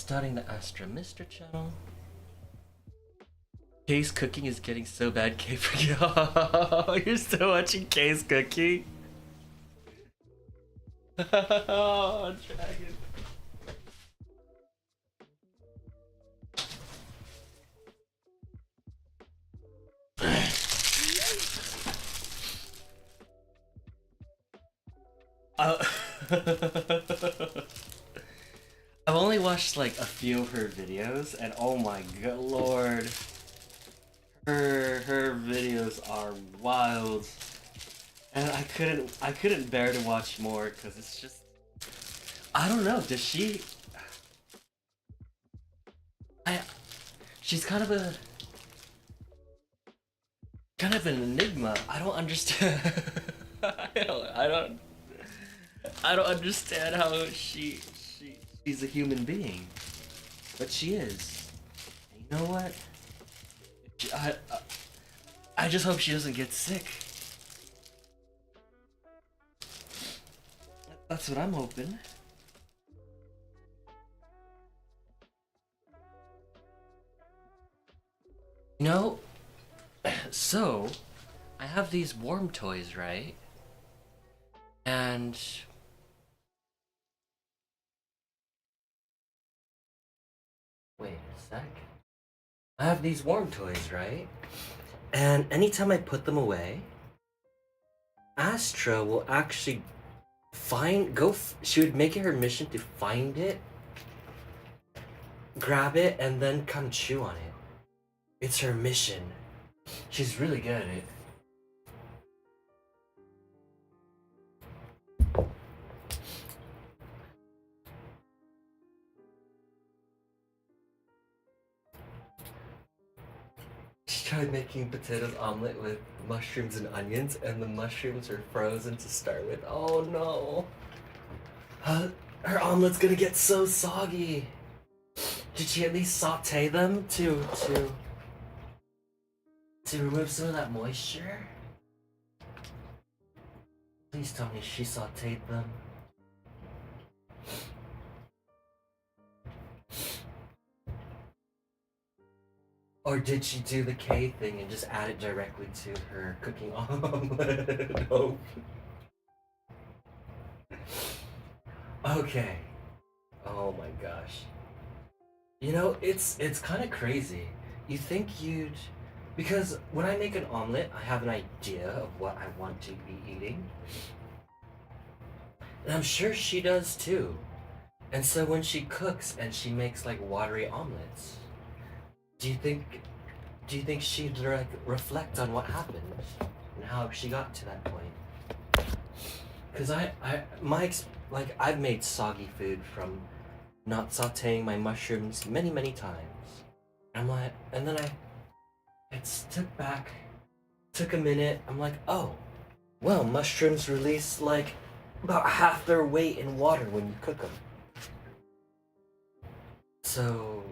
starting the Astra Mystra channel. Kay's cooking is getting so bad, Kay. Oh, you're still watching Kay's cooking? Oh, dragon. I've only watched like a few of her videos, and oh my god, lord, her videos are wild, and I couldn't bear to watch more because it's just, I don't know. Does she? I she's kind of an enigma. I don't understand. I don't understand how she's a human being, but she is. And you know what? I just hope she doesn't get sick. That's what I'm hoping. You know, so I have these worm toys, right? And wait a sec. I have these worm toys, right? And anytime I put them away, Astra will actually she would make it her mission to find it, grab it, and then come chew on it. It's her mission. She's really good at it. She tried making potatoes omelet with mushrooms and onions, and the mushrooms are frozen to start with. Oh no! Her omelet's gonna get so soggy. Did she at least saute them to remove some of that moisture? Please tell me she sauteed them. Or did she do the K thing and just add it directly to her cooking omelet? Oh. Okay. Oh my gosh. You know, it's kind of crazy. You think because when I make an omelet, I have an idea of what I want to be eating. And I'm sure she does too. And so when she cooks and she makes like watery omelets, do you think she'd like reflect on what happened and how she got to that point? Because I've made soggy food from not sauteing my mushrooms many times. And then took a minute. I'm like, oh, well, mushrooms release like about half their weight in water when you cook them. So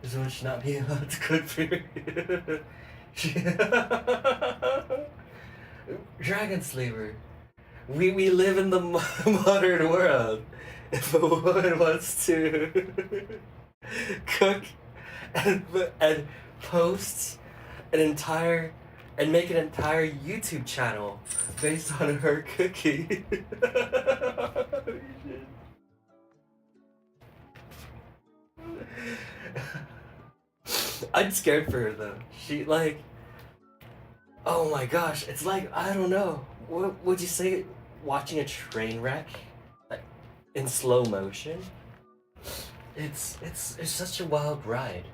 someone should not be allowed to cook food. Dragon Slaver. We live in the modern world. If a woman wants to cook and post and make an entire YouTube channel based on her cooking. I'm scared for her though. She like, oh my gosh, it's like, I don't know. What would you say? Watching a train wreck, like in slow motion. It's such a wild ride.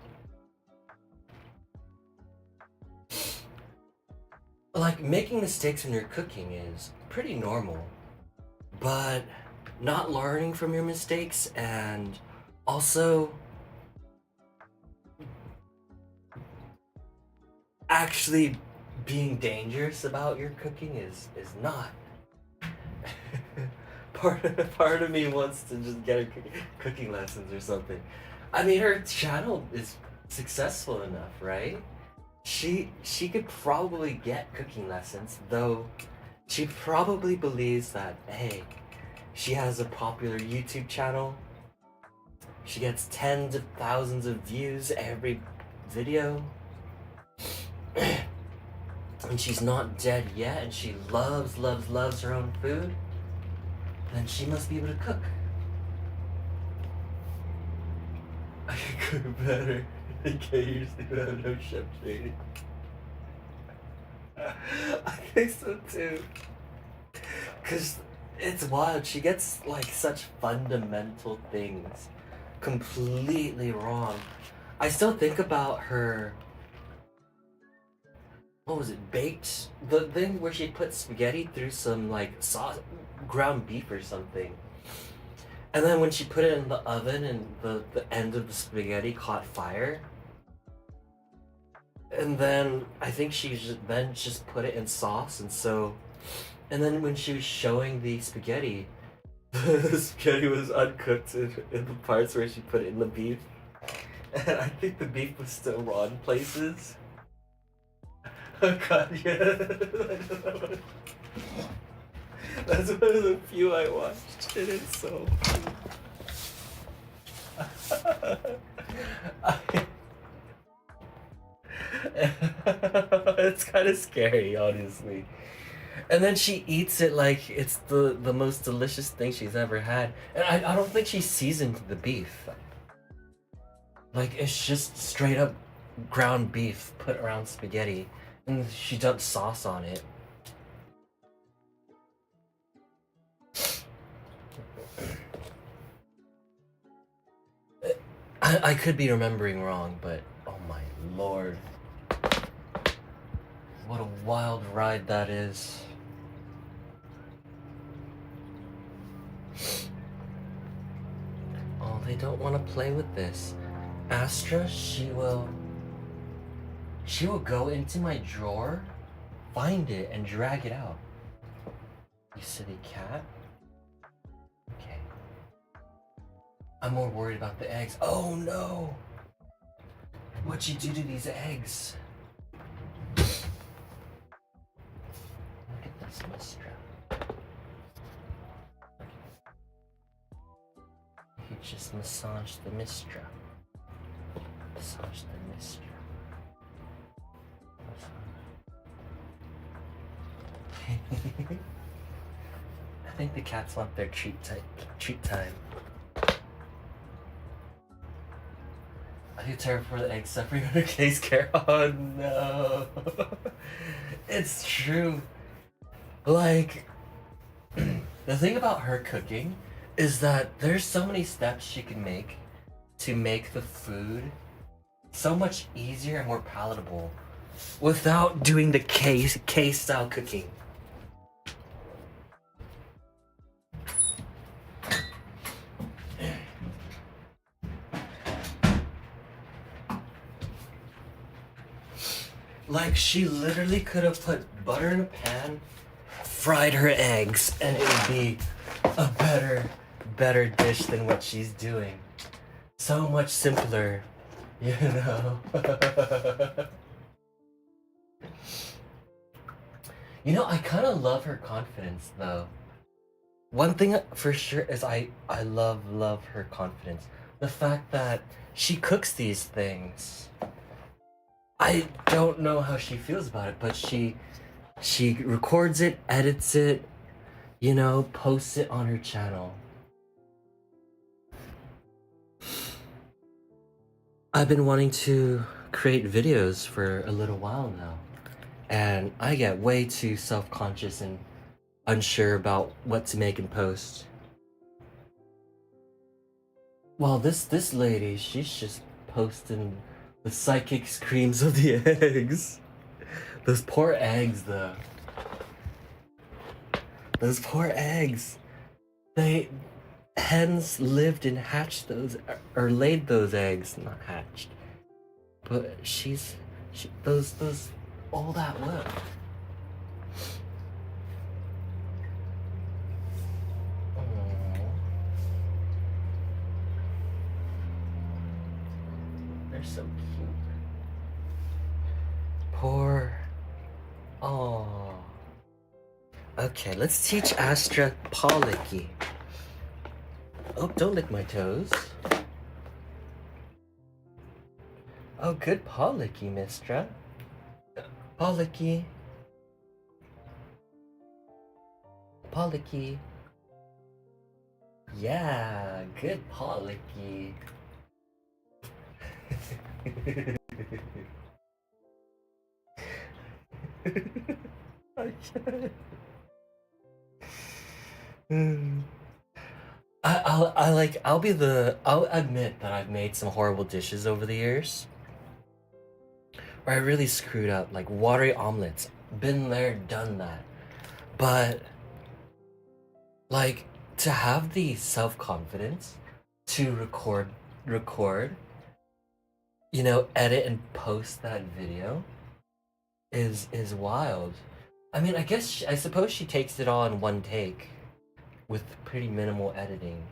Like making mistakes when you're cooking is pretty normal, but not learning from your mistakes and also actually being dangerous about your cooking is not. part of me wants to just get her cooking lessons or something. I mean, her channel is successful enough, right? She could probably get cooking lessons, though she probably believes that, hey, She has a popular YouTube channel. She gets tens of thousands of views every video. And she's not dead yet, and she loves her own food. Then she must be able to cook. I can cook better. I usually have no chef training. I think so too. Cause it's wild. She gets like such fundamental things completely wrong. I still think about her. What was it? Baked? The thing where she put spaghetti through some like sauce, ground beef or something. And then when she put it in the oven and the end of the spaghetti caught fire. And then I think she just put it in sauce, and then when she was showing the spaghetti, the spaghetti was uncooked in the parts where she put it in the beef. And I think the beef was still raw in places. Oh god, yeah. That's one of the few I watched, and it's so it's kind of scary, honestly. And then she eats it like it's the most delicious thing she's ever had. And I don't think she seasoned the beef. Like, it's just straight up ground beef put around spaghetti. And she dumped sauce on it. I could be remembering wrong, but oh my lord. What a wild ride that is. Oh, they don't want to play with this. Astra, she will go into my drawer, find it, and drag it out. You silly cat. Okay. I'm more worried about the eggs. Oh no! What'd you do to these eggs? Look at this Mystra. You just massage the Mystra. Massage the Mystra. I think the cats want their treat time. I do terrible for the eggs suffering under case care. Oh no. It's true. Like, the thing about her cooking is that there's so many steps she can make to make the food so much easier and more palatable without doing the K style cooking. Like, she literally could have put butter in a pan, fried her eggs, and it would be a better dish than what she's doing. So much simpler, you know? You know, I kind of love her confidence, though. One thing for sure is I love her confidence. The fact that she cooks these things. I don't know how she feels about it, but she records it, edits it, you know, posts it on her channel. I've been wanting to create videos for a little while now, and I get way too self-conscious and unsure about what to make and post. Well, this lady, she's just posting the psychic screams of the eggs. Those poor eggs, though. Those poor eggs. Hens lived and hatched those, or laid those eggs, not hatched. But those, all that work. They're so cute. Poor. Oh. Okay, let's teach Astra Pollicky. Oh, don't lick my toes. Oh, good paw licky, Mistra. Paw licky. Paw licky. Yeah, good paw licky. I'll admit that I've made some horrible dishes over the years. Where I really screwed up, like watery omelets. Been there, done that. But, like, to have the self-confidence to record, you know, edit and post that video is wild. I mean, I suppose she takes it all in one take with pretty minimal editing.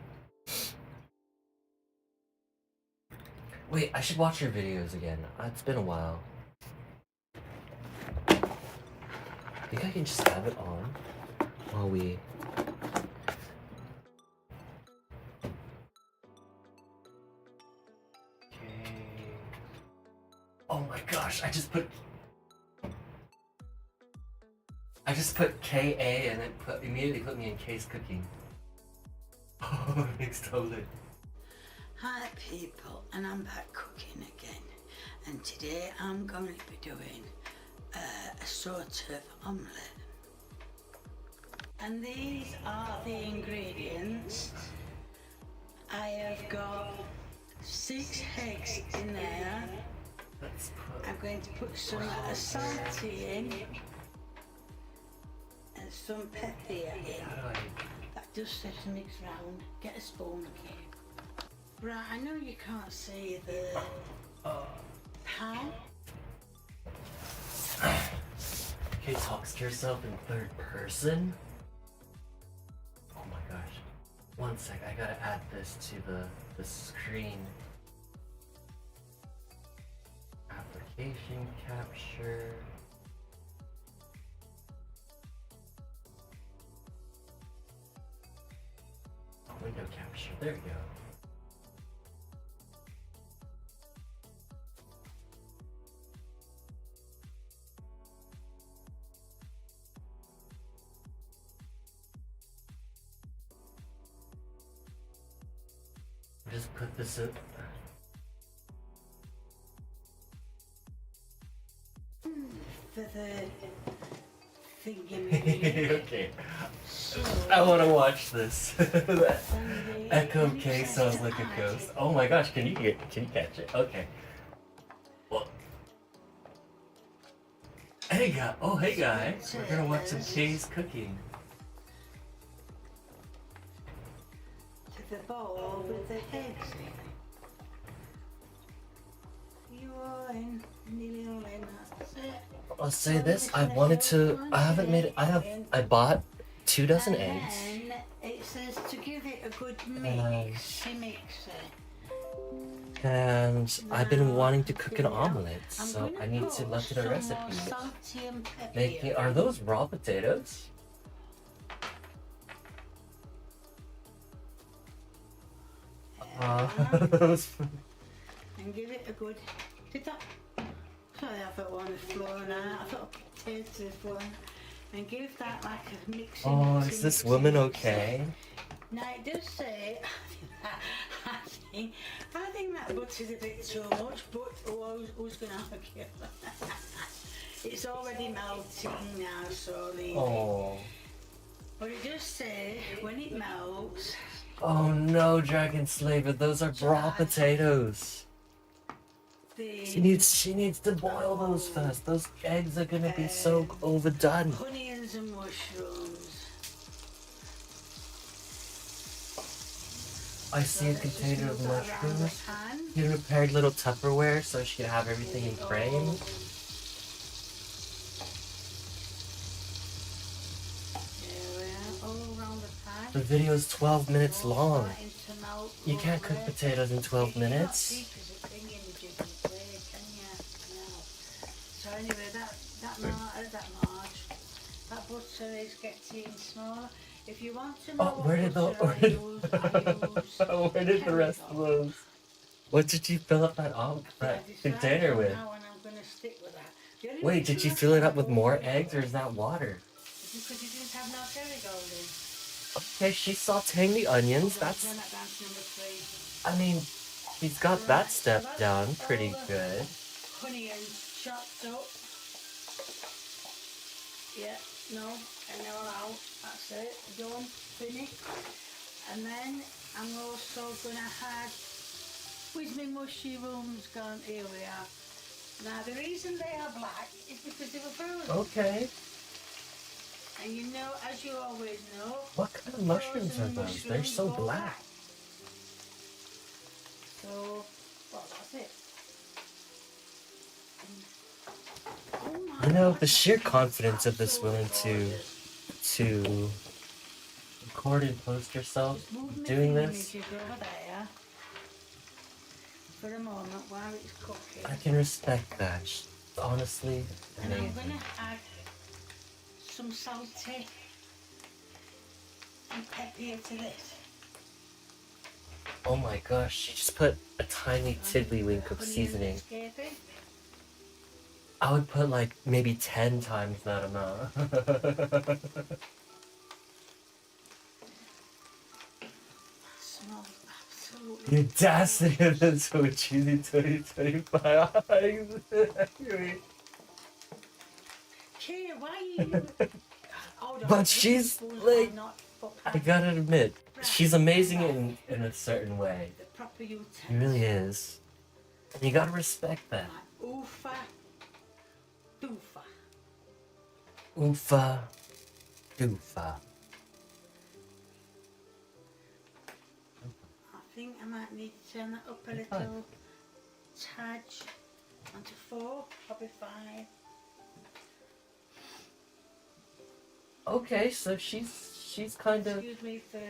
Wait, I should watch her videos again. It's been a while. I think I can just have it on while we... Okay. Oh my gosh, I just put KA and it immediately put me in K's cooking. Oh, it's totally. Hi people, and I'm back cooking again, and today I'm going to be doing a sort of omelette. And these are the ingredients. I have got 6 eggs in there. I'm going to put some salt in and some pepper in. That just says mix round. Get a spoon again. Right, I know you can't see the pan. Kate talks to herself in third person. Oh my gosh. One sec, I gotta add this to the screen. Application capture. Oh, window capture, there we go. Just put this in. For the thingy. Okay. I want to watch this. Echo K sounds like a ghost. Oh my gosh, can you catch it? Okay. Well. Hey guy. Oh hey guy. We're gonna watch some K's cooking. The bowl with the eggs in. You all in, nearly all in, that's it. I'll say this, I bought 2 dozen eggs. And it says to give it a good mix, And I've been wanting to cook an omelet, so I need to look at a recipe. Are those raw potatoes? And give it a good. Did that? Sorry, I thought one was flown out. I thought potatoes was flown. And give that like a mixing. Oh, is this woman okay? Now it does say. I think that butter's a bit too much, but who's going to argue? It's already melting now, so leave it. But it does say when it melts. Oh no, Dragon Slaver, those are raw potatoes. She needs to boil those first. Those eggs are gonna be so overdone. Onions and mushrooms. I see a container of mushrooms. You prepared little Tupperware so she could have everything in frame. The video is 12 minutes long. You can't cook potatoes in 12 minutes. So anyway, that butter is getting smaller. If you want to Oh, know where did the what butter where did the rest of those? What did you fill up that container with? Now, and I'm going to stick with that. The only Wait, did reason you I fill it said up with go more with eggs or it is that water? is because you didn't have no Kerrygold in. Okay, she's sauteing the onions. Hold on, That's, turn that down to number 3. I mean, she's got that Right, so step that's down all pretty the good. honey and chopped up. Yeah, no, and they're all out. That's it, done, finished. And then I'm also going to add, where's my mushrooms gone? Here we are. Now the reason they are black is because they were frozen. Okay. And you know, as you always know, What kind of mushrooms are frozen those? They're so go black. So, well, that's it. Oh my You know, God, the sheer that is confidence of this woman absolutely gorgeous. to record and post yourself Just move my doing thingy this. jig over there for a moment while it's cooking. I can respect that. Honestly, And I'm amazing. going to add some salty and pepper to this. Oh my gosh, she just put a tiny tiddlywink of Honey seasoning. escaping. I would put like maybe 10 times that amount. Smells absolutely The audacity of this so cheesy 2025 eyes. Kia, why are you... Hold on, But these she's spoons like, are not I gotta admit, she's amazing in a certain way. the proper utensil. She really is. And you gotta respect that. Like oofa, doofa. Oofa, doofa. I think I might need to turn that up a You're fine. little touch onto 4, probably 5. Okay, so she's kind of Excuse me for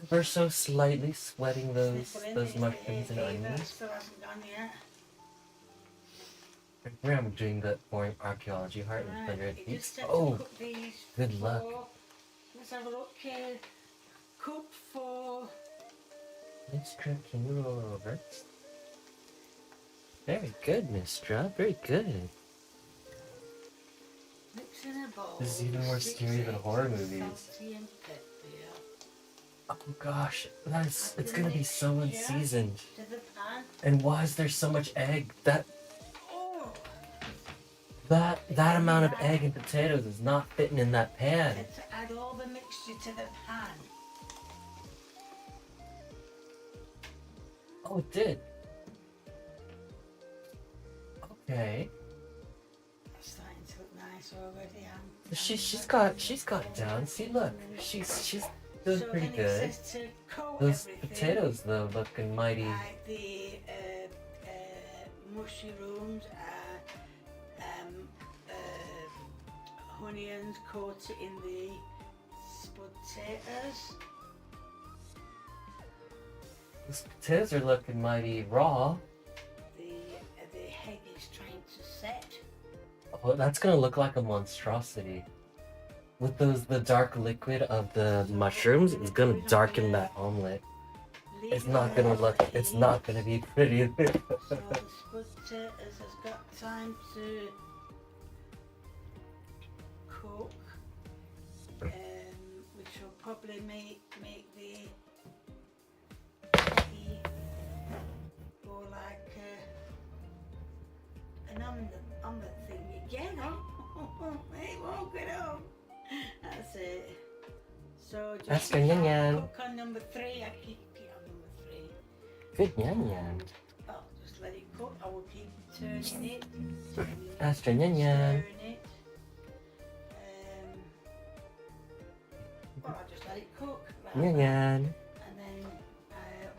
ever so slightly sweating those sniffling. those It's the mushrooms and hay fever, onions. still hasn't gone yet. Here I'm doing that boring archaeology heart and Right, thunder you at just peace. have to Oh, cook these good for, luck. let's have a look here. Cook for, Mistra, can you roll over? Very good, Mistra. Very good. mix in a bowl. This is even more 6 scary than eggs, horror movies. salty and pepper Oh gosh, it's gonna be so unseasoned. to the pan. And why is there so much egg? Oh, That amount of egg and potatoes is not fitting in that pan. and to add all the mixture to the pan. Oh, it did. Okay. It's starting to look nice already. She's got it down. See, look, she's doing So pretty then it good. says to coat Those everything, potatoes though looking mighty. like the mushrooms, onions coated in the potatoes. Those potatoes are looking mighty raw. The egg is trying to set. Oh, that's gonna look like a monstrosity. With the dark liquid of the mushrooms, it's gonna darken that omelet. It's not gonna look. It's not gonna be pretty. So the potatoes has got time to cook, which will probably make the eggy go like an omelette thing again. Oh, it won't get up. That's it. So just That's good, yan yan. cook on number 3. I keep it on number 3. Good yan yan. Oh, just let it cook. I will keep turning it. Astra yan yan. Stirring it. Well, I'll just let it cook. Like Yan that. yan. And then,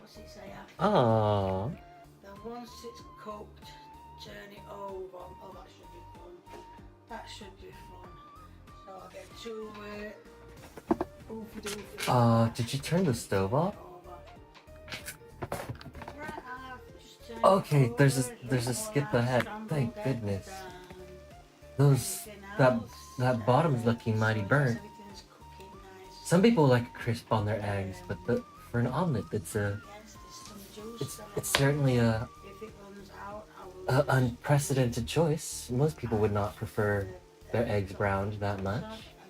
what's it say after? Aww. Then once it's cooked, turn it over. Oh, that should be fun. That should be fun. So I'll get 2 Did you turn the stove off? Right, I've just turned Okay, it there's over. a skip ahead. Scrambled Thank eggs goodness. and Those everything that else. that bottom's looking mighty So burnt. everything's cooking nice. Some people like crisp on their eggs, but for an omelet, Yes, there's some juice on it's it. certainly If it runs out, I will a unprecedented choice. Most people would not prefer their eggs browned that much.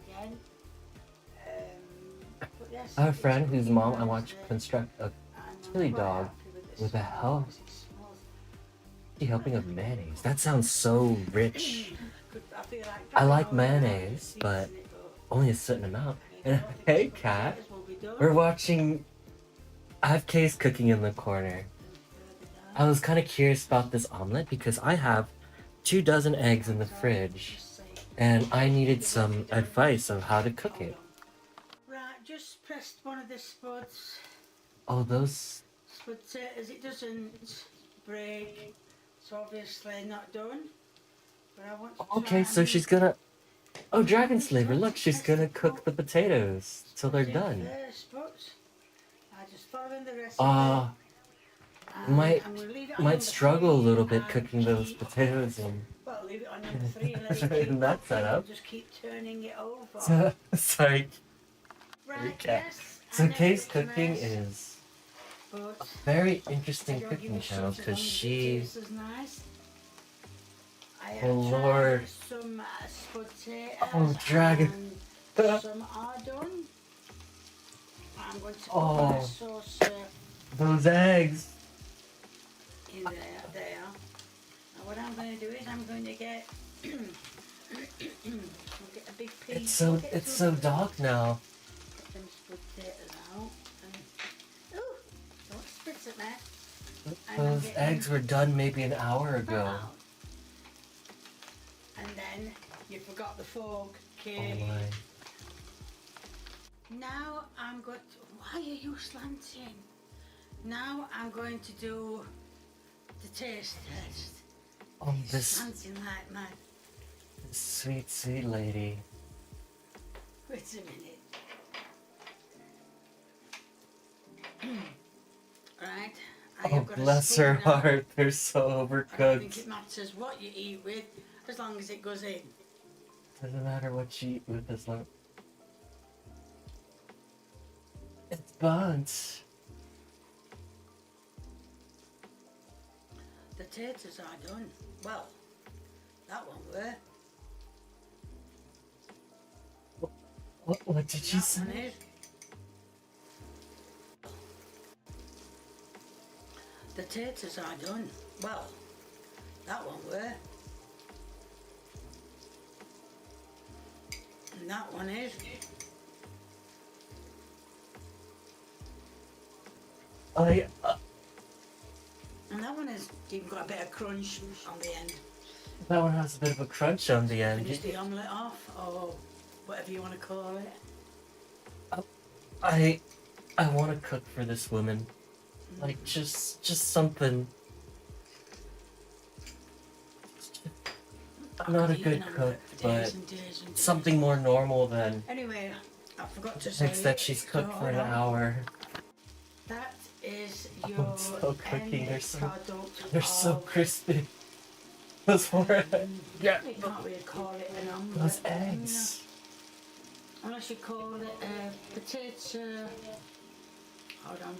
again. But yes, I have a it's friend whose cooking mom I watched nicely, construct a and I'm chili quite dog happy with with the a smell, 'cause it smells helping of mayonnaise. That sounds so rich. good. I feel like I dropping like all that mayonnaise, seeds but in it, but only a certain amount. there you And go, hey, the cat, potatoes will be done. we're watching. I have Kay's cooking in the corner. I was kind of curious about this omelet because I have 24 eggs in the fridge, and I needed some advice on how to cook it. Right, just pressed one of the spuds. Oh, those. Spud as it doesn't break, it's obviously not done. But I want to Okay, so she's gonna. Oh, dragon slaver! Look, she's gonna cook the potatoes till they're done. First, but I just following the recipe. Might I'm gonna leave it on might number struggle a 3 little bit and cooking those keep- potatoes in. Well, leave it on number 3 and let it keep In that cooking setup. and just keep turning it over. Sorry. Right, Okay. yes. So I know Kay's it's a cooking mess, is but a very I interesting don't give cooking you channel such as because long as she. it tastes as nice. I Oh, have tried Lord. some potatoes Oh, dragon. and some are done. I'm going to put my Oh. sauce Those eggs. in there. Now what I'm going to do is I'm going to get, I'll get a big piece. It's so dark now. Get them potatoes out. And, ooh, don't spit at me. Those eggs were done maybe an hour ago. And then you forgot the fork, Oh Kay. my. Now I'm going to, why are you slanting? Now I'm going to do the taste test. Oh, this Slanting like mad. sweet, sweet lady. Wait a minute. Right. I Oh, have got a bless spoon her now. heart. They're so I don't think overcooked. it matters what you eat with, as long as it goes in. Doesn't matter what you eat with this one. It's burnt. The taters are done. Well, that one were. What did you That one say? is. The taters are done. Well, that one were. And that one is. And that one has even got a bit of crunch on the end. That one has a bit of a crunch on the end. Finish the omelette off, or whatever you want to call it. I want to cook for this woman. Like just something. I'm not a good cook, but something more normal than Anyway, I forgot to say. eggs that she's cooked for an hour. That is Oh, your it's so cooking. end They're so of- crispy. Those four, yeah. You can't really call it an omelette. Those eggs. Unless you call it a potato. Hold on.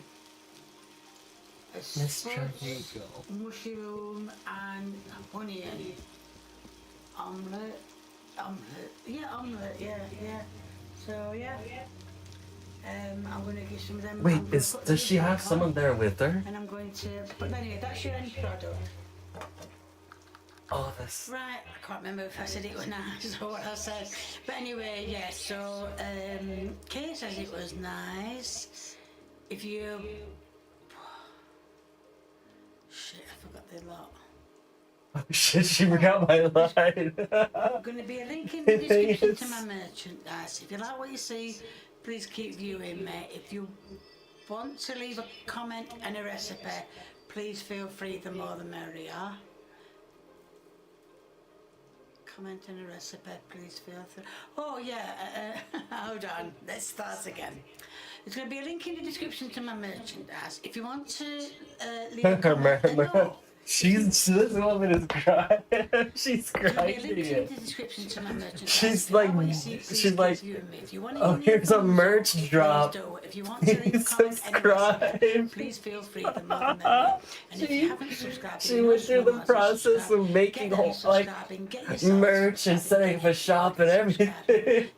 A Mystra, spud, here you go. mushroom and onion. Omelette. Omelette, yeah. So, yeah. I'm going to give some of them. Wait, I'm gonna put does she these have back someone on, there with her? And I'm going to, but anyway, that's your end product. Oh, this. Right, I can't remember if I said it was nice or what I said. But anyway, yeah, so Kay says it was nice. If you... Shit, I forgot the lot. Oh shit, she forgot my line. Going to be a link in the description to Yes. my merchandise. If you like what you see, please keep viewing me. If you want to leave a comment and a recipe, please feel free, the more the merrier. Comment and a recipe, please feel free. Oh yeah, hold on, let's start again. There's going to be a link in the description to my merchandise. If you want to leave a comment, no, This woman is crying. She's So there'll crying. be links in the description to my merchandise. She's If you like, want to see, please she's like, give you me. If you want oh, here's a merch drop. Please do. If you want to leave a comment Subscribe. please feel free. The more the merrier. And if you haven't subscribed, She went through the process of making whole like merch and setting up a shop and everything.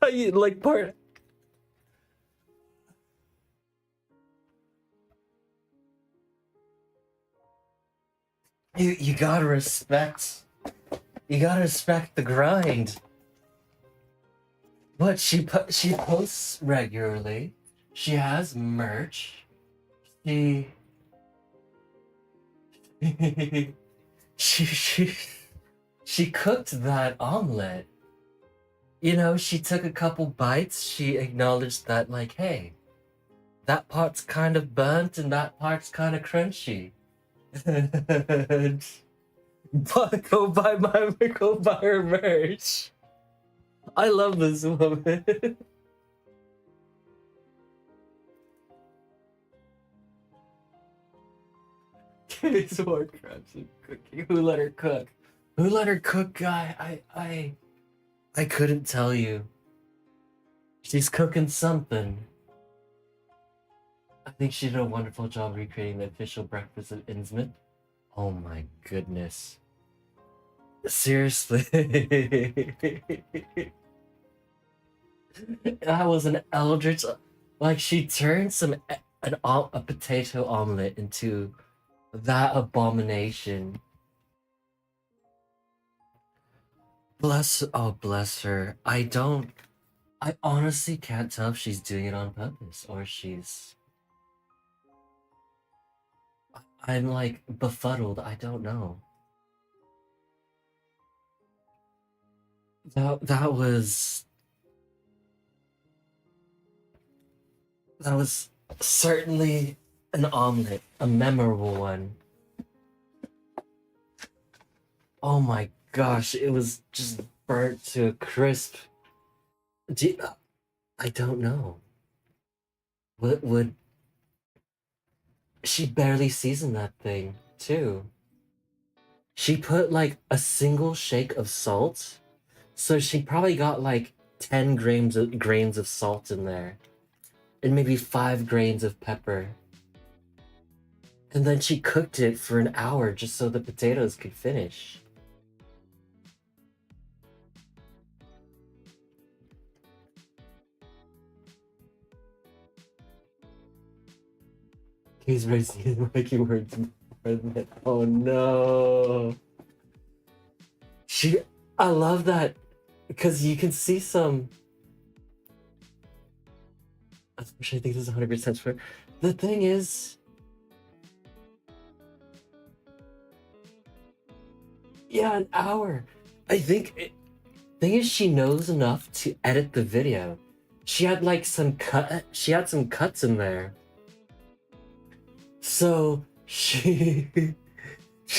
You like part. You gotta respect. You gotta respect the grind. But she posts regularly. She has merch. She she she cooked that omelet. You know, she took a couple bites. She acknowledged that, like, hey, that part's kind of burnt and that part's kind of crunchy. But go buy her merch. I love this woman. It's more crunchy cookie. Who let her cook? Who let her cook, guy? I couldn't tell you. She's cooking something. I think she did a wonderful job recreating the official breakfast at Innsmouth. Oh my goodness. Seriously. That was an eldritch. Like, she turned a potato omelet into that abomination. Bless her. I honestly can't tell if she's doing it on purpose or I'm like befuddled. I don't know. That was certainly an omelet, a memorable one. Oh my gosh, it was just burnt to a crisp. I don't know. Would she barely seasoned that thing too? She put like a single shake of salt, so she probably got like 10 grains of salt in there, and maybe 5 grains of pepper. And then she cooked it for an hour just so the potatoes could finish. He's raising his making words more than that. Oh no. I love that because you can see some. I think this is 100% for. The thing is, yeah, an hour. Thing is, she knows enough to edit the video. She had like some cuts in there. So she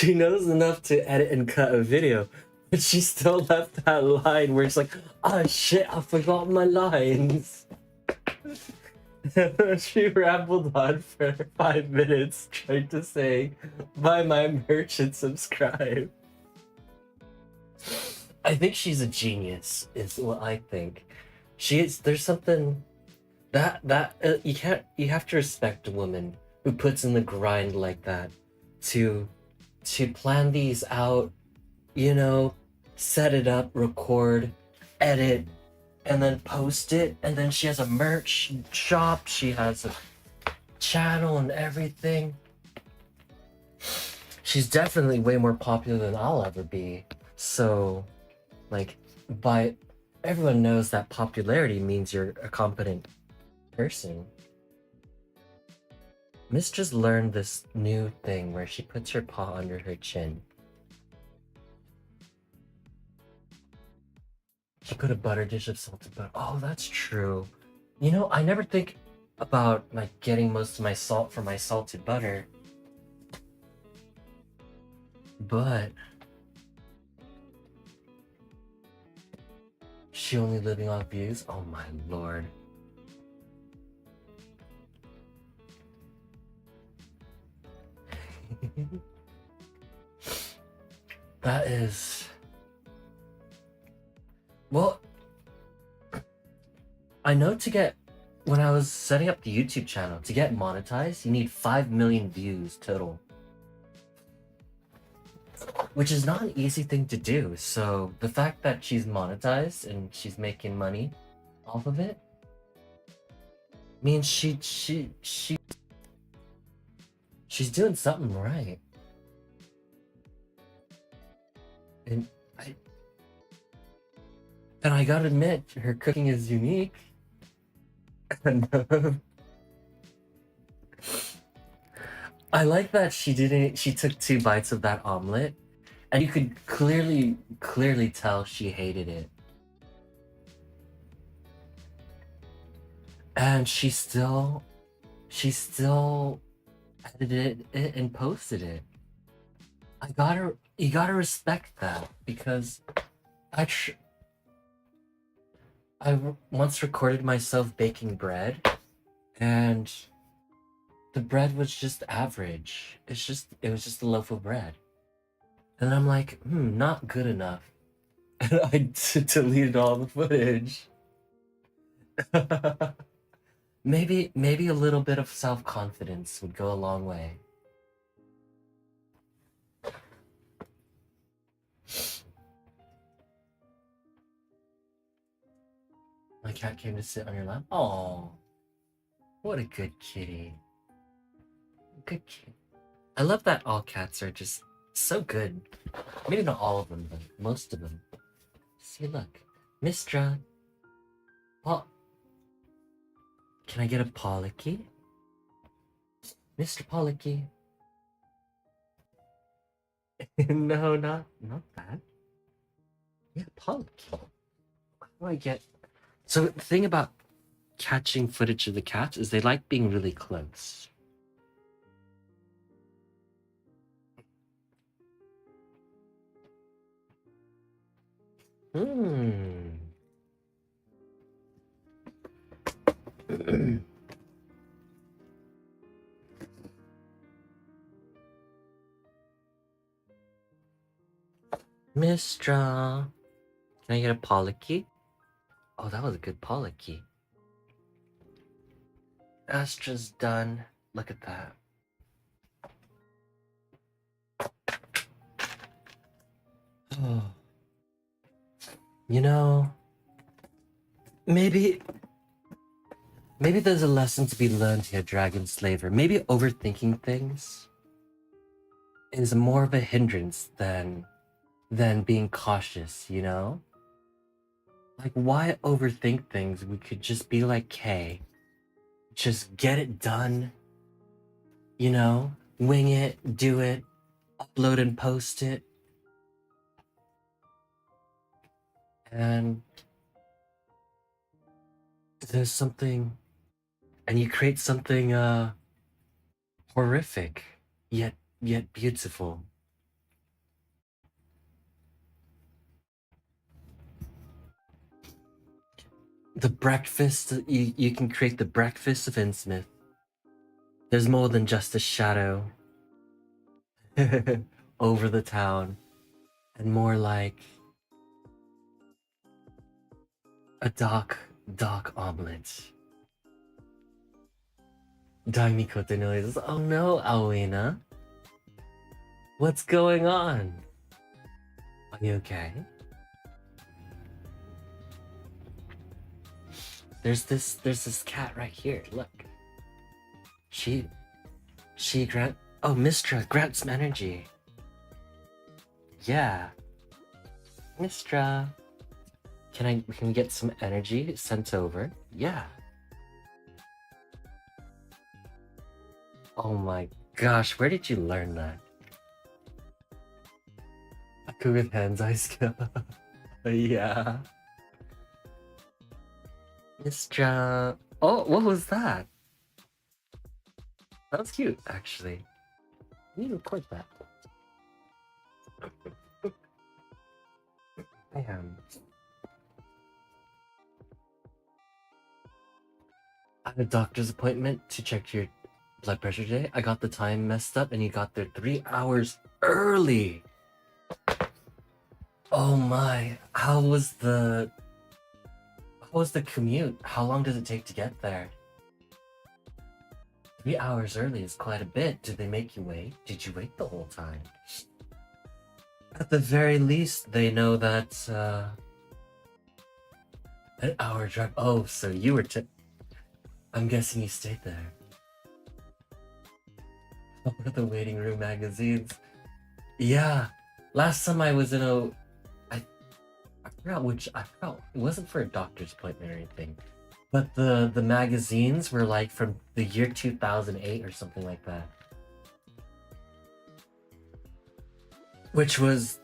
knows enough to edit and cut a video, but she still left that line where it's like, oh shit, I forgot my lines. She rambled on for 5 minutes trying to say, buy my merch and subscribe. I think she's a genius, is what I think. There's something that you have to respect a woman who puts in the grind like that to plan these out, you know, set it up, record, edit, and then post it. And then she has a merch shop, she has a channel and everything. She's definitely way more popular than I'll ever be. So, like, everyone knows that popularity means you're a competent person. Miss just learned this new thing where she puts her paw under her chin. She put a butter dish of salted butter. Oh, that's true. You know, I never think about like getting most of my salt from my salted butter. But She only living off views? Oh my lord. That is... Well, I know when I was setting up the YouTube channel, to get monetized, you need 5 million views total. Which is not an easy thing to do, so the fact that she's monetized and she's making money off of it means she's doing something right. And I gotta admit, her cooking is unique. I like that she took 2 bites of that omelet, and you could clearly tell she hated it. And she still edited it and posted it. You gotta respect that, because I once recorded myself baking bread, and the bread was just average. It was just a loaf of bread. And I'm like, not good enough. And I deleted all the footage. Maybe a little bit of self-confidence would go a long way. My cat came to sit on your lap. Oh, what a good kitty. Good kitty. I love that all cats are just so good. Maybe not all of them, but most of them. See, look. Mystra. Well, can I get a Pollocky? Mr. Pollocky. No, not that. Yeah, Pollocky. How do I get... So the thing about catching footage of the cats is they like being really close. Mystra. Can I get a Pollocky? Oh, that was a good Pollocky. Astra's done. Look at that. Oh. You know, maybe there's a lesson to be learned here, Dragon Slaver. Maybe overthinking things is more of a hindrance than being cautious, you know? Like, why overthink things? We could just be like Kay. Just get it done. You know? Wing it, do it, upload and post it. And there's something... And you create something, horrific, yet beautiful. The breakfast, you can create the breakfast of Innsmouth. There's more than just a shadow over the town, and more like a dark omelet. Daimikote noises. Oh no, Alwina. What's going on? Are you okay? There's this cat right here. Look. She grant. Oh, Mystra, grant some energy. Yeah. Mystra. Can we get some energy sent over? Yeah. Oh my gosh, where did you learn that? Aku with hands, eye skill. Yeah. Mystra. Oh, what was that? That was cute, actually. I need to record that. Bam. I had a doctor's appointment to check your blood pressure today. I got the time messed up and you got there 3 hours early. Oh my, how was the commute? How long does it take to get there? 3 hours early is quite a bit. Did they make you wait? Did you wait the whole time? At the very least, they know that, an hour drive. Oh, so you were I'm guessing you stayed there. What are the waiting room magazines? Yeah. Last time I was in I forgot, it wasn't for a doctor's appointment or anything. But the magazines were like from the year 2008 or something like that. Which was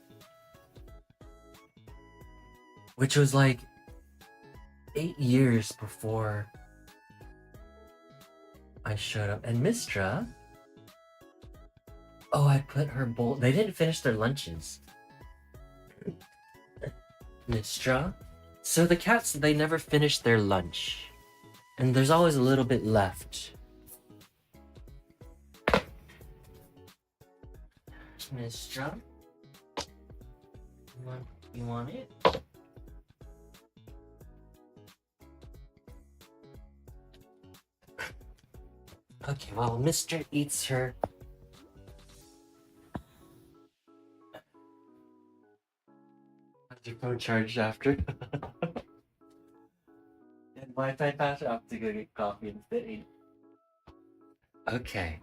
like 8 years before I showed up. And Mistra, oh, I put her bowl. They didn't finish their lunches. Mistra. So the cats, they never finish their lunch. And there's always a little bit left. Mistra? You want it? Okay, well, Mr. eats her. Has your phone charged after? And Wi-Fi password, I have to go get coffee instead. Okay.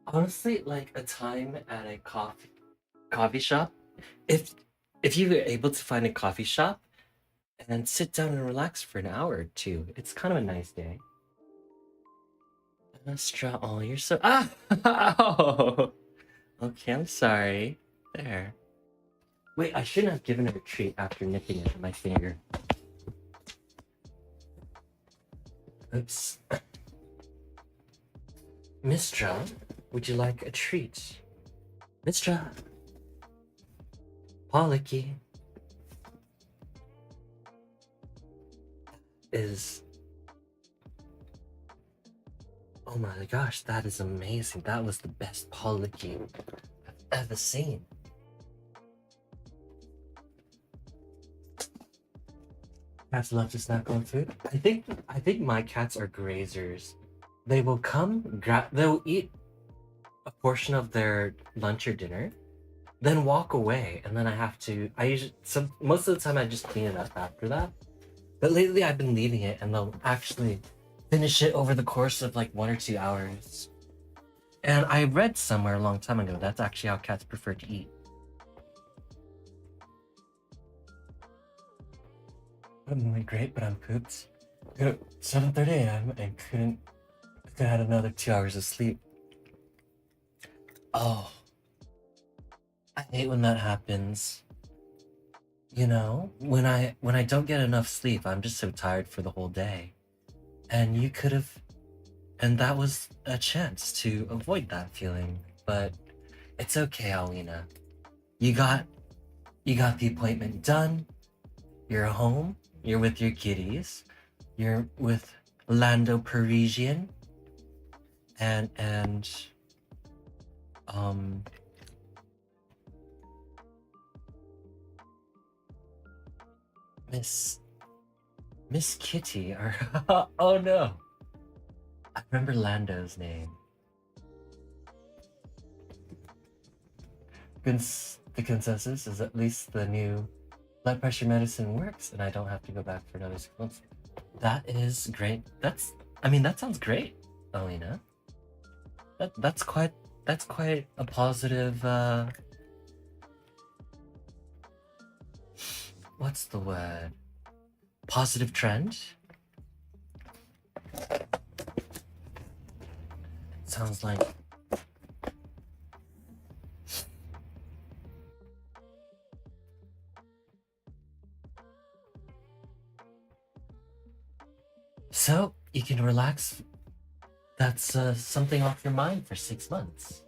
Honestly, like a time at a coffee shop. If you were able to find a coffee shop and sit down and relax for an hour or two, it's kind of a nice day. Astra, oh, you're so oh. Okay, I'm sorry. There. Wait, I shouldn't have given her a treat after nipping it with my finger. Oops. Mistra, would you like a treat? Mistra. Pollocky is... Oh my gosh, that is amazing. That was the best Pollocky I've ever seen. Cats love to snack on food. I think my cats are grazers. They will come, they'll eat a portion of their lunch or dinner, then walk away, and then most of the time I just clean it up after that. But lately I've been leaving it, and they'll actually finish it over the course of like 1 or 2 hours. And I read somewhere a long time ago that's actually how cats prefer to eat. I'm doing great, but I'm pooped. 7:30 a.m. and couldn't have had another 2 hours of sleep. Oh, I hate when that happens. You know, when I don't get enough sleep, I'm just so tired for the whole day. And that was a chance to avoid that feeling. But it's okay, Alina. You got the appointment done. You're home. You're with your kitties. You're with Lando Parisian. And Miss Kitty, or oh no, I remember Lando's name. The consensus is at least the new blood pressure medicine works, and I don't have to go back for another 6 months. That is great. That sounds great, Alina. That's quite a positive. What's the word? Positive trend? Sounds like... So, you can relax. That's something off your mind for 6 months.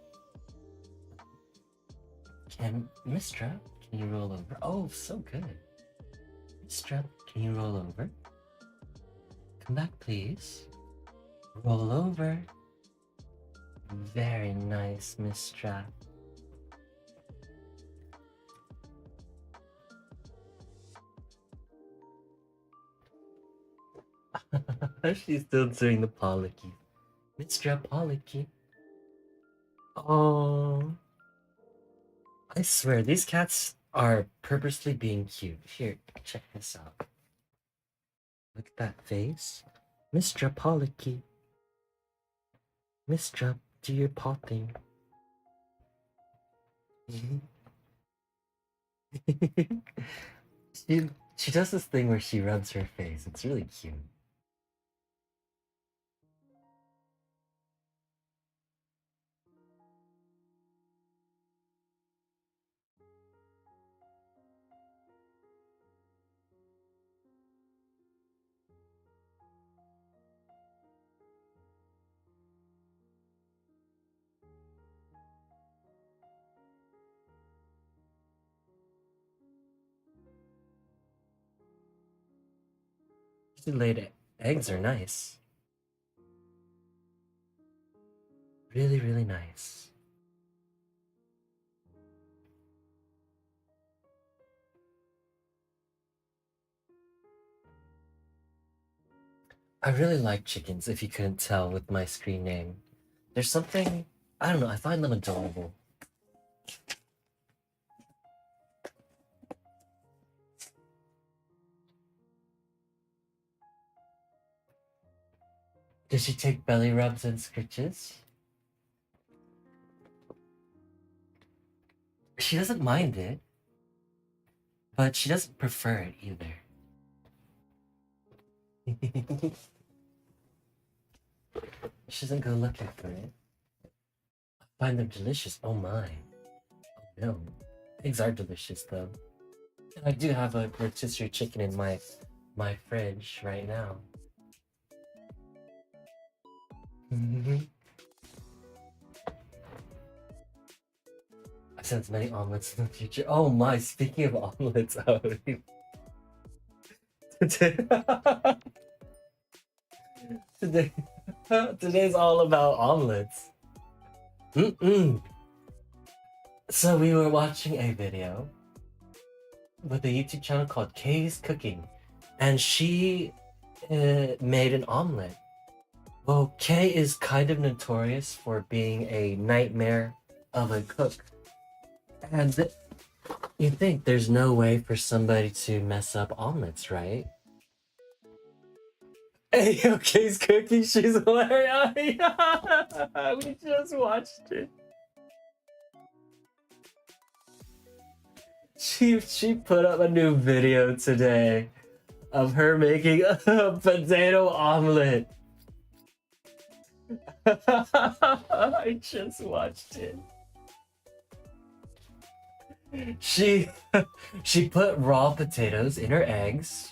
Mistra, can you roll over? Oh, so good. Mistra, can you roll over? Come back, please. Roll over. Very nice, Mistra. She's still doing the Pollocky. Mistra Pollocky. Oh. I swear, these cats are purposely being cute. Here, check this out. Look at that face. Mistra Pollocky. Mistra, do your paw thing. she does this thing where she rubs her face. It's really cute. She laid eggs are nice. Really, really nice. I really like chickens, if you couldn't tell with my screen name. There's something, I don't know, I find them adorable. Does she take belly rubs and scritches? She doesn't mind it, but she doesn't prefer it either. She doesn't go looking for it. I find them delicious. Oh my. Oh no. Eggs are delicious though. And I do have a rotisserie chicken in my fridge right now. I sense many omelets in the future. Oh my, speaking of omelets, today, today's all about omelets. So we were watching a video with a YouTube channel called Kay's Cooking, and she made an omelet. Well, Kay is kind of notorious for being a nightmare of a cook. And you think there's no way for somebody to mess up omelets, right? Hey, Kay's Cooking, she's hilarious. We just watched it. She put up a new video today of her making a potato omelet. I just watched it. She put raw potatoes in her eggs,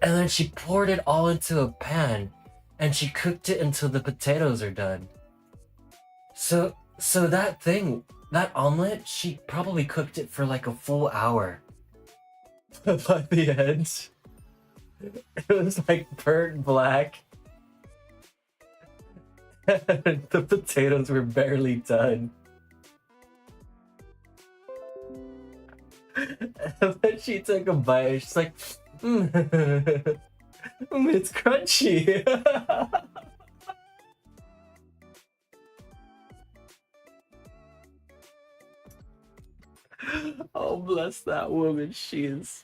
and then she poured it all into a pan, and she cooked it until the potatoes are done. So that omelet, she probably cooked it for like a full hour. By the end, it was like burnt black. And the potatoes were barely done. And then she took a bite and she's like, it's crunchy. Oh, bless that woman, she is.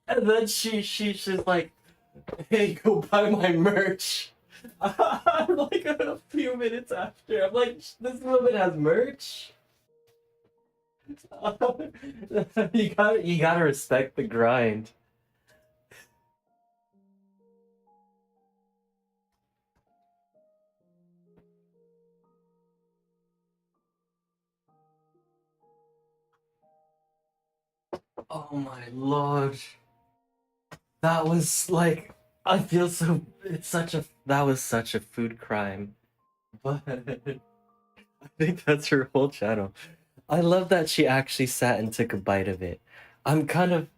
And then she's like, hey, go buy my merch. I'm like a few minutes after, I'm like, this woman has merch? You gotta respect the grind. Oh my lord. That was like, I feel so, that was such a food crime. But I think that's her whole channel. I love that she actually sat and took a bite of it. I'm kind of,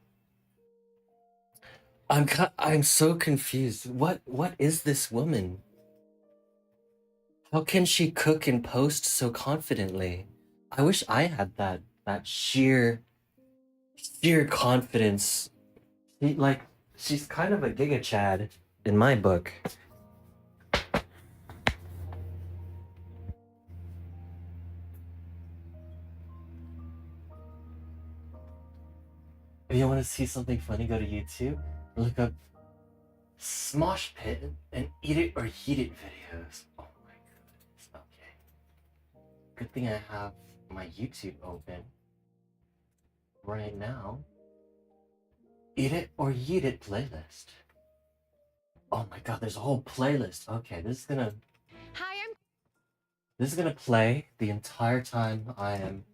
I'm so confused. What is this woman? How can she cook and post so confidently? I wish I had that sheer confidence. Like she's kind of a Giga Chad in my book. If you want to see something funny, go to YouTube, look up Smosh Pit and Eat It or Heat It videos. Oh my goodness. Okay. Good thing I have my YouTube open right now. Eat It or Yeet It playlist. Oh my god, there's a whole playlist. Okay, this is gonna play the entire time I am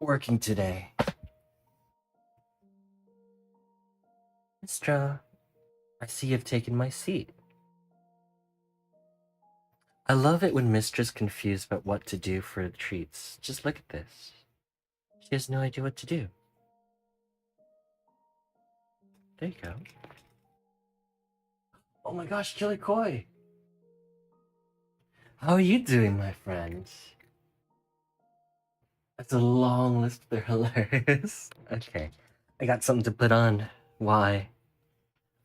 working today. Mistra, I see you've taken my seat. I love it when Mistra's confused about what to do for the treats. Just look at this. She has no idea what to do. There you go. Oh my gosh, Chili Koi! How are you doing, my friend? That's a long list. They're hilarious. Okay, I got something to put on. Why?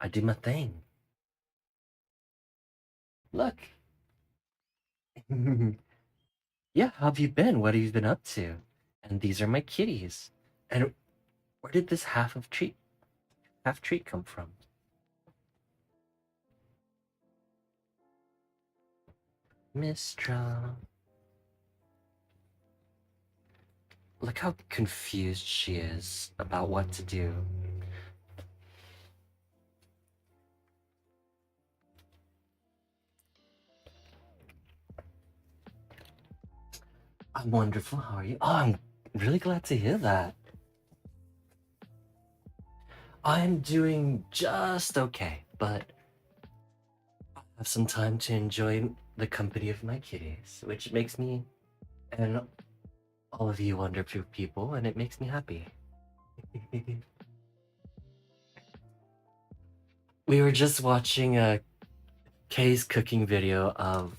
I do my thing. Look. Yeah, how have you been? What have you been up to? And these are my kitties. And where did this half treat come from? Mistra. Look how confused she is about what to do. I'm wonderful. How are you? Oh, I'm really glad to hear that. I'm doing just okay, but I have some time to enjoy the company of my kitties, which makes me and all of you wonderful people, and it makes me happy. We were just watching a Kay's cooking video of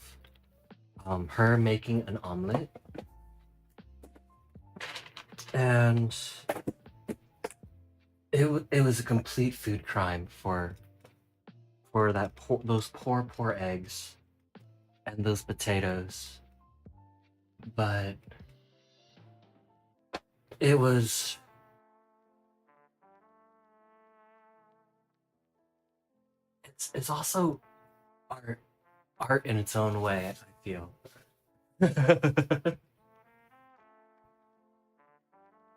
her making an omelet, and it was a complete food crime for those poor eggs and those potatoes, but it was it's also art in its own way, I feel.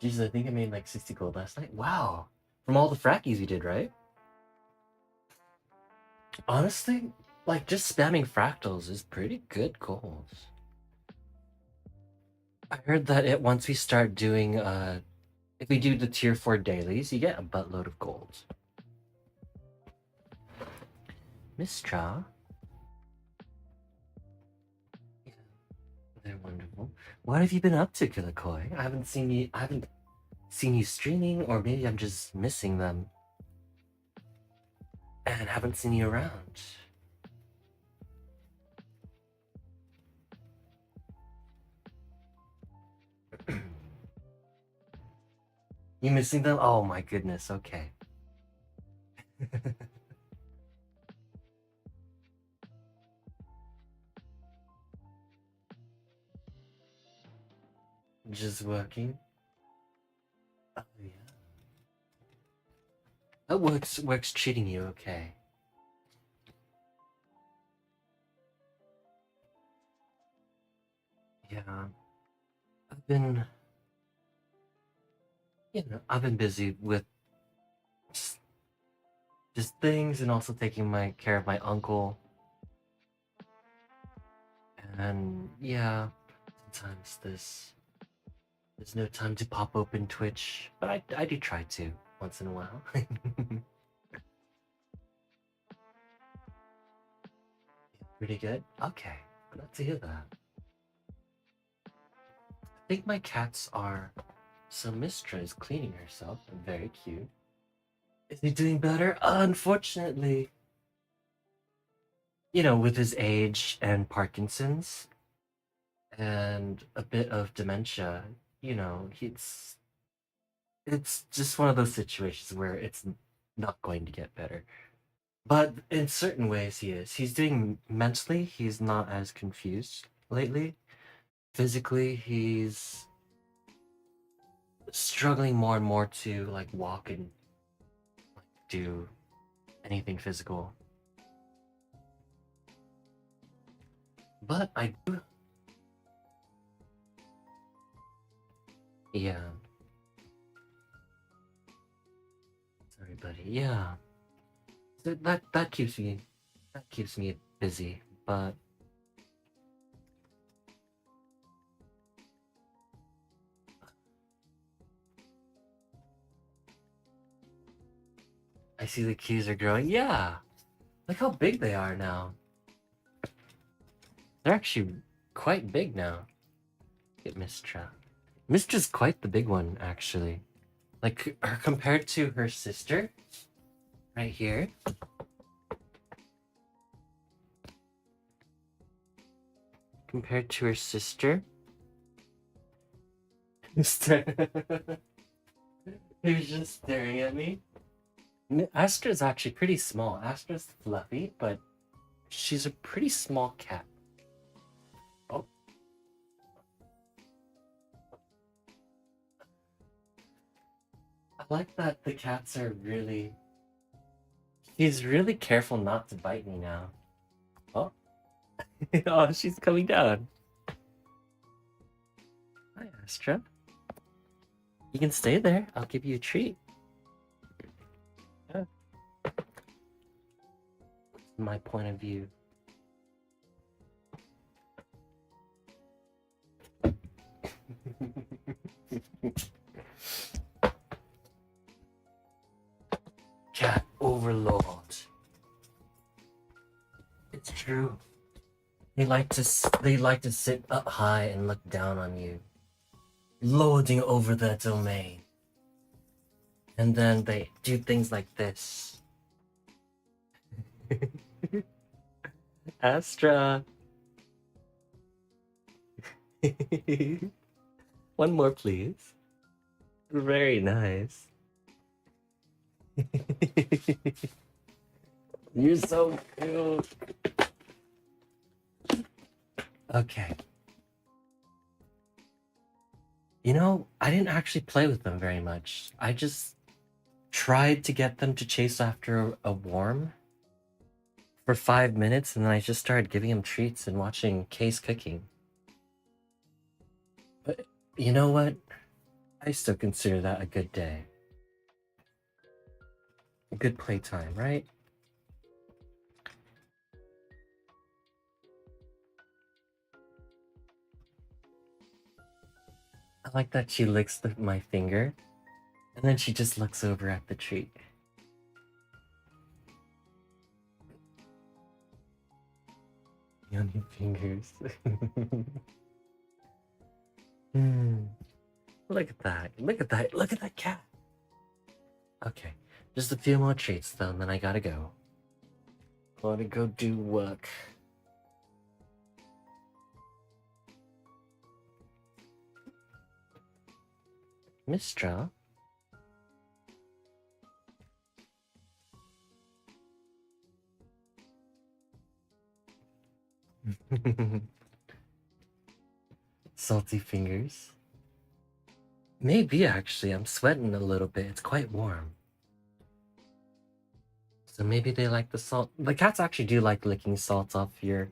Jesus, I think I made like 60 gold last night. Wow. From all the frackies you did, right? Honestly, like just spamming fractals is pretty good goals. I heard that once we start doing if we do the tier 4 dailies, you get a buttload of gold. Mistra. Yeah, they're wonderful. What have you been up to, Kilakoi? I haven't seen you streaming, or maybe I'm just missing them and haven't seen you around. You missing them? Oh my goodness, okay. Just working? Oh yeah. That works treating you okay. Yeah. I've been I've been busy with just, just things, and also taking care of my uncle. And yeah, sometimes there's no time to pop open Twitch, but I do try to once in a while. Pretty good? Okay, glad to hear that. I think my cats are... So Mistra is cleaning herself, very cute. Is he doing better? Unfortunately. You know, with his age and Parkinson's and a bit of dementia, you know, it's just one of those situations where it's not going to get better. But in certain ways he is. He's doing mentally, he's not as confused lately. Physically, he's struggling more and more to like walk and like, do anything physical. But I do. Yeah. Sorry, buddy. Yeah. So that keeps me busy, but I see the keys are growing. Yeah. Look how big they are now. They're actually quite big now. Get Mistra. Mistra's quite the big one, actually. Like, her compared to her sister, right here. Compared to her sister. He was just staring at me. Astra's actually pretty small. Astra's fluffy, but she's a pretty small cat. Oh. I like that the cats are really... She's really careful not to bite me now. Oh. Oh, she's coming down. Hi, Astra. You can stay there. I'll give you a treat. Yeah. My point of view. Cat overlord. It's true. They like to sit up high and look down on you, lording over their domain. And then they do things like this. Astra. One more, please. Very nice. You're so cute. Okay. You know, I didn't actually play with them very much. I just tried to get them to chase after a worm for 5 minutes, and then I just started giving them treats and watching Case cooking. But you know what? I still consider that a good day. A good playtime, right? I like that she licks my finger, and then she just looks over at the treat. Yummy fingers. Look at that. Look at that. Look at that cat. Okay. Just a few more treats though, and then I gotta go. Gotta go do work. Mistra? Salty fingers. Maybe actually, I'm sweating a little bit. It's quite warm. So maybe they like the salt. The cats actually do like licking salt off you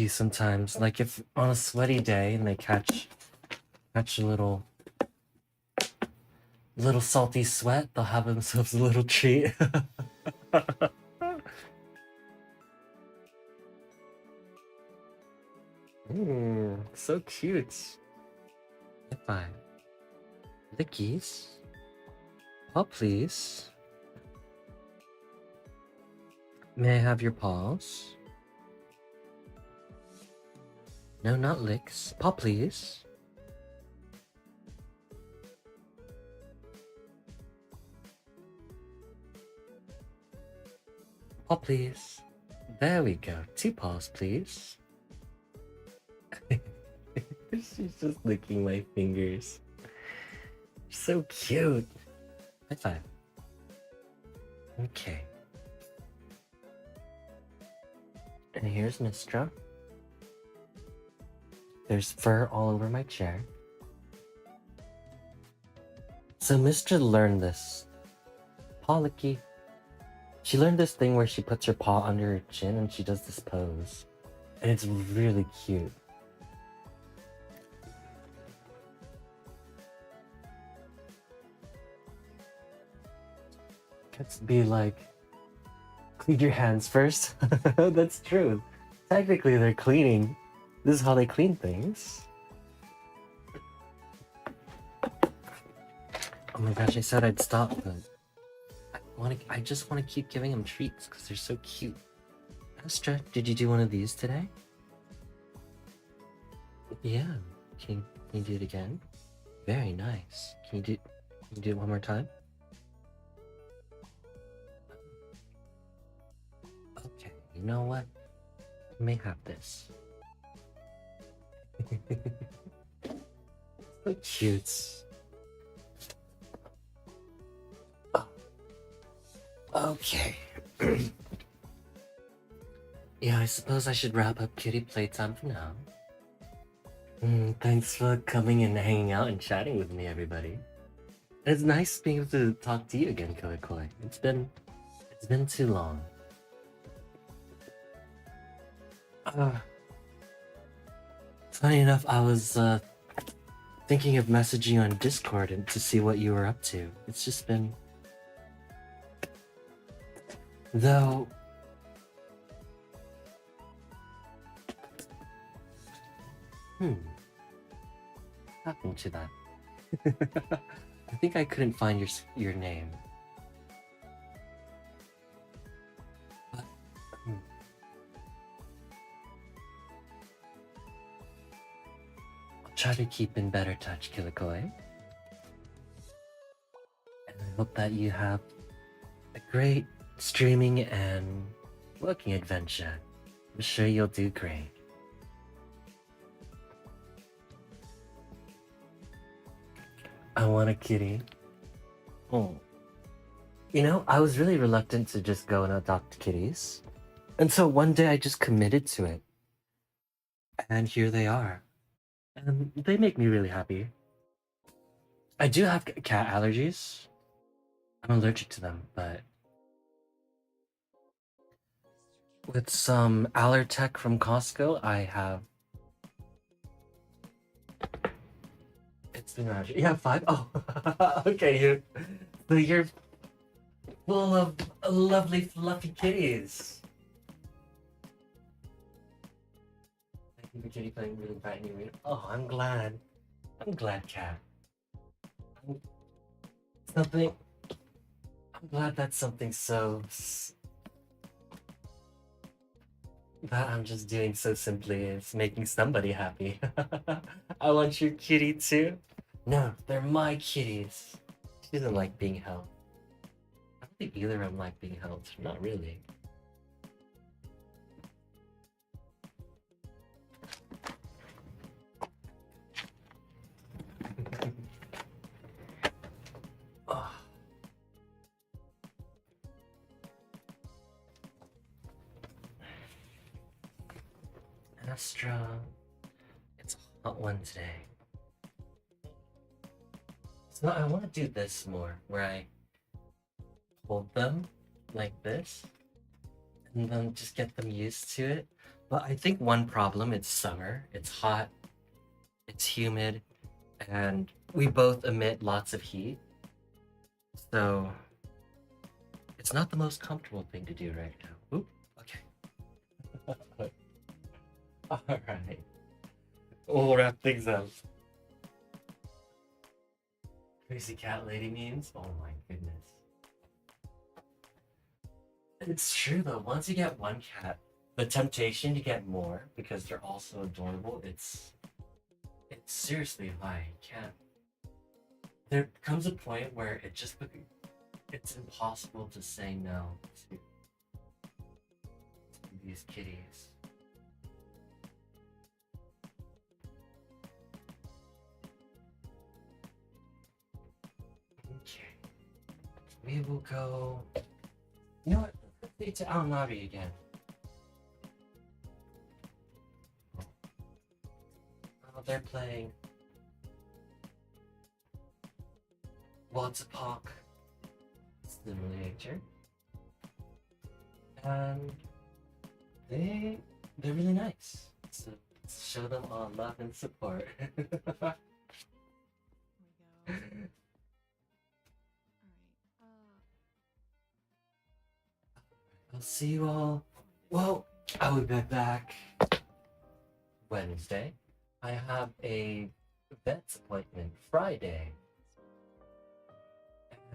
sometimes. Like if on a sweaty day and they catch a little salty sweat, they'll have themselves a little treat. So cute. High five. Lickies. Paw, please. May I have your paws? No, not licks. Paw, please. paw, please. There we go. 2 paws, please. She's just licking my fingers. So cute. High five. Okay. And here's Mistra. There's fur all over my chair. So Mistra learned this. Paw licky. She learned this thing where she puts her paw under her chin and she does this pose. And it's really cute. Cats be like, clean your hands first. That's true. Technically, they're cleaning. This is how they clean things. Oh my gosh, I said I'd stop, but I just want to keep giving them treats because they're so cute. Astra, did you do one of these today? Yeah. Can you do it again? Very nice. Can you do it one more time? Okay, you know what? You may have this. So cute. Oh. Okay. Yeah, I suppose I should wrap up kitty playtime for now. Thanks for coming and hanging out and chatting with me, everybody. It's nice being able to talk to you again, Koi. It's been too long. Funny enough, I was thinking of messaging you on Discord and to see what you were up to. It's just been... Though... What happened to that? I think I couldn't find your name. But, I'll try to keep in better touch, Kilikoi. And I hope that you have a great streaming and working adventure. I'm sure you'll do great. I want a kitty. Oh. You know, I was really reluctant to just go and adopt kitties. And so one day I just committed to it. And here they are. And they make me really happy. I do have cat allergies. I'm allergic to them, but... with some Allertech from Costco, I have... It's been around. You have 5? Oh, okay. You're full of lovely, fluffy kitties. Thank you for kitty playing really brightening me. Oh, I'm glad. I'm glad, cat. I'm glad that's something so... that I'm just doing so simply. It's making somebody happy. I want your kitty too. No, they're my kitties. She doesn't like being held. I don't think either of them like being held. Not really. Oh. Astra, it's a hot one today. So I want to do this more, where I hold them like this, and then just get them used to it. But I think one problem, it's summer, it's hot, it's humid, and we both emit lots of heat. So it's not the most comfortable thing to do right now. Oop, okay. Alright. We'll wrap things up. Crazy cat lady memes? Oh my goodness. It's true though, once you get one cat, the temptation to get more, because they're all so adorable, it's seriously high. You can't. There comes a point where it's impossible to say no to. these kitties. Okay. We will go. You know what? Let's take to Al Nabi again. Oh, they're playing Water Park Simulator. And they're really nice. So show them all love and support. Here we go. I'll see you all. Well, I will be back Wednesday. I have a vet's appointment Friday.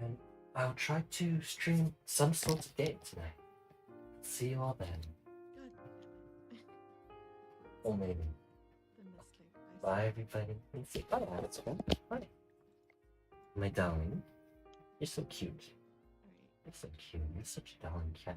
And I'll try to stream some sort of game tonight. See you all then. Good. Or maybe. The mistake. Bye everybody. Say bye, Astra. Bye. My darling. You're so cute. Alright. You're so cute. You're such a darling cat.